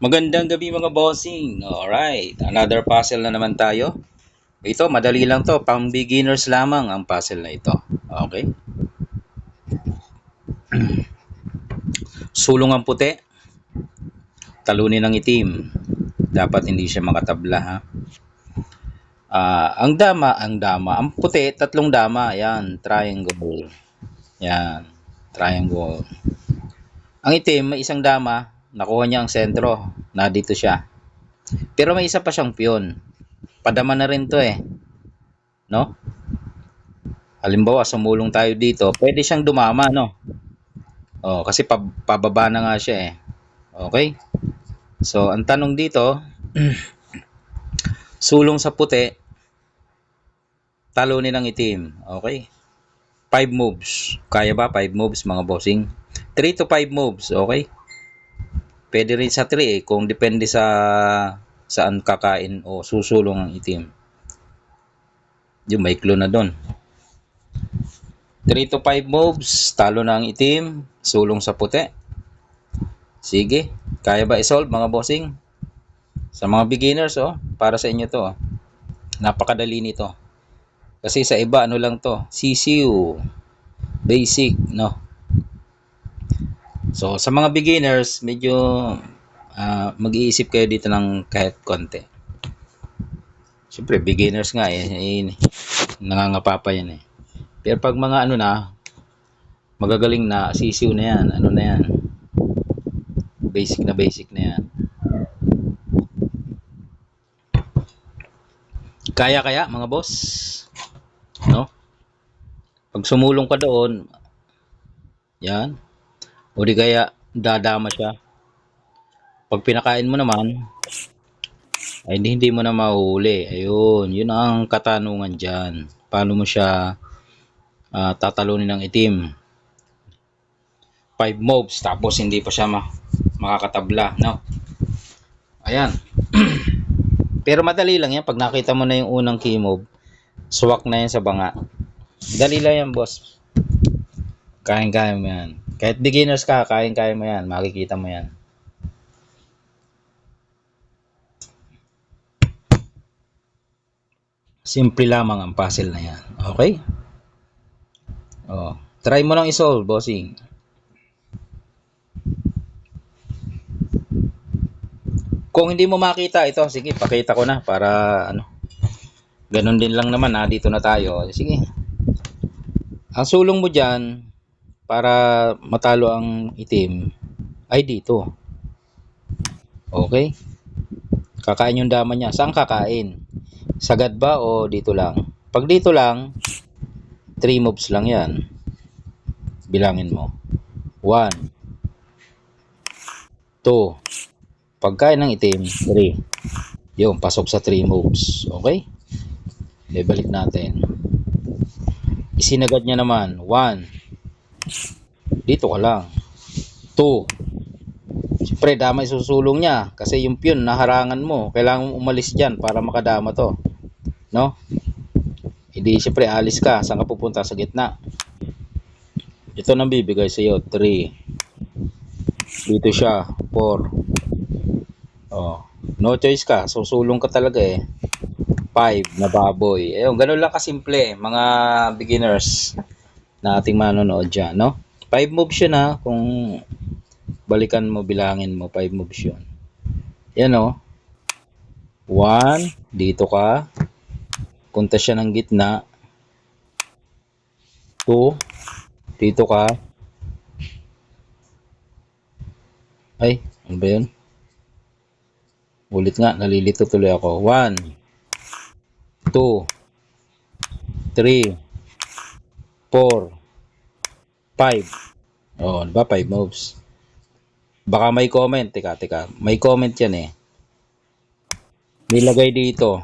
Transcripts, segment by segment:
Magandang gabi mga bossing. Alright, another puzzle na naman tayo. Ito, madali lang to. Pang beginners lamang ang puzzle na ito. Okay? Sulong ang puti, talunin ng itim. Dapat hindi siya makatabla ha. Ang puti, tatlong dama. Yan, triangle. Yan, triangle. Ang itim, may isang dama. Nakuha niya ang sentro. Na dito siya. Pero may isa pa siyang piyon. Padama na rin to eh. No? Halimbawa, sumulong tayo dito, pwede siyang dumama, no? Oh, kasi pababa na nga siya eh. Okay? So, ang tanong dito, sulong sa puti, talunin ng itim. Okay? 5 moves. Kaya ba 5 moves mga bossing? 3 to 5 moves, okay? Pwede rin sa 3 eh, kung depende sa saan kakain o susulong ang itim. Yung may clue na doon. 3 to 5 moves, talo na ang itim, sulong sa puti. Sige, kaya ba i-solve mga bossing? Sa mga beginners, para sa inyo to. Napakadali nito. Kasi sa iba, ano lang to, CCU, basic, no? So, sa mga beginners, medyo mag-iisip kayo dito ng kahit konti. Siyempre, beginners nga nangangapa pa yan eh. Pero pag mga ano na, magagaling na, CCU na yan, ano na yan, basic na yan. Kaya mga boss, no? Pag sumulong ka doon, yan, o di kaya dadama siya. Pag pinakain mo naman, ay hindi mo na mahuhuli. Ayun, yun ang katanungan dyan. Paano mo siya tatalunin ng itim? 5 moves, tapos hindi pa siya makakatabla, no? Ayan. Pero madali lang yan. Pag nakita mo na yung unang key move, swak na yan sa banga. Dali lang yan, boss. Kaya mo yan. Kahit beginners ka, kaya mo yan. Makikita mo yan. Simple lamang ang puzzle na yan. Okay? Oh, try mo lang i-solve, bossing. Kung hindi mo makita ito, sige, pakita ko na para ano. Ganun din lang naman dito na tayo. Sige. Ang sulong mo diyan para matalo ang itim ay dito. Okay? Kakain yung dama niya. Saan kakain? Sagad ba o dito lang? Pag dito lang, 3 moves lang yan. Bilangin mo. 1, 2, pagkain ng itim, 3. Yung, pasok sa 3 moves. Okay? Ibalik natin. Isinagad niya naman. 1, dito ka lang. 2, siyempre damay susulong niya kasi yung piyon naharangan mo. Kailangan mo umalis dyan para makadama to. No? Hindi siyempre alis ka. Saan ka pupunta? Sa gitna. Ito nang bibigay sa iyo. 3. Dito siya. 4. Oh. No choice ka. Susulong ka talaga eh. 5 na baboy. Ayun, ganun lang kasimple mga beginners na ating manonood dyan, no? 5 moves yun kung balikan mo, bilangin mo, 5 moves yun. Yan 1, dito ka. Punta siya ng gitna. 2, dito ka. Ay, ano ba yun? Ulit nga, nalilito tuloy ako. 1, 2, 3, 4, 5. Oh, diba? 5 moves. Baka may comment. Teka. May comment yan eh. Nilagay dito.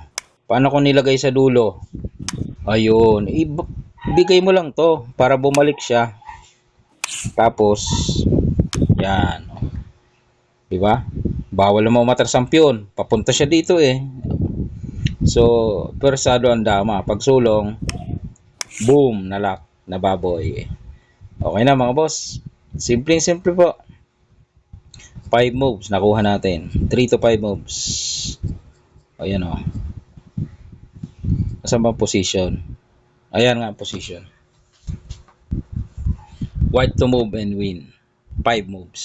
Paano kung nilagay sa dulo? Ayun. Ibigay mo lang to para bumalik siya. Tapos, yan. Diba? Bawal na umatras ang piyon. Papunta siya dito eh. So, persado ang dama. Pagsulong, boom, nalak, nababoy. Okay na mga boss. Simple po. 5 moves, nakuha natin. 3 to 5 moves. Ayan o. Saan ba position? Ayan nga ang position. White to move and win. 5 moves.